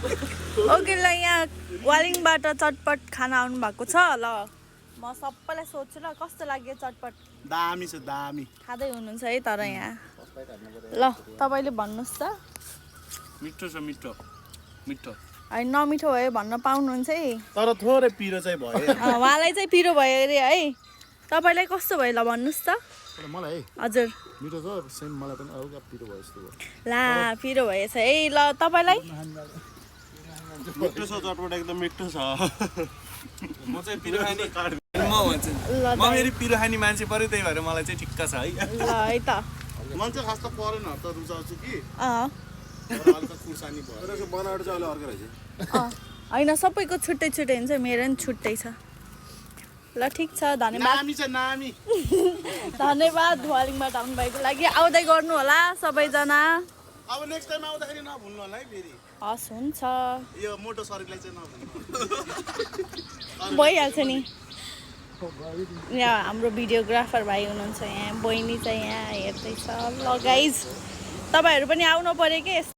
okay ल यहाँ वालिङबाट चटपट खाना आउनु भएको छ ल म सबैलाई सोध्छु ल कस्तो लाग्यो चटपट दामी छ दामी खाँदै हुनुहुन्छ है तर यहाँ ल तपाईँले भन्नुहोस् त मिठो छ मिठो मिठो होइन नमिठो भयो भन्न पाउनुहुन्छ है तर थोरै पिरो चाहिँ भयो उहाँलाई चाहिँ पिरो भयो अरे है तपाईँलाई कस्तो भयो ल भन्नुहोस् त मलाई हजुर मिठो छ सेम मलाई पनि हल्का पिरो भयो जस्तो भयो ला पिरो भएछ है ल तपाईँलाई मिठो छ चटपट एकदम मिठो छ म चाहिँ पिरो खाने म भन्छु म फेरि पिरो खाने मान्छे पऱ्यो त्यही भएर मलाई चाहिँ ठिक्क छ है ल है त मान्छे खास त परेन त रुचाउँछु कि अँ हल्का खुर्सानी भयो बनाएर चाहिँ अहिले अर्को रहेछ होइन सबैको छुट्टै छुट्टै हुन्छ मेरो पनि छुट्टै छ ल ठिक छ धन्यवाद नामी छ नामी धन्यवाद वालिङबाट आउनुभएको लागि आउँदै गर्नु होला सबैजना अब नेक्स्ट टाइम आउँदाखेरि नभुल्नु होला है फेरि हस् हुन्छ यो मोटो शरीरलाई चाहिँ नभुल्नु भइहाल्छ नि यहाँ हाम्रो भिडियोग्राफर भाइ हुनुहुन्छ यहाँ बहिनी चाहिँ यहाँ हेर्दैछ ल गाइज तपाईँहरू पनि आउनु पर्यो कि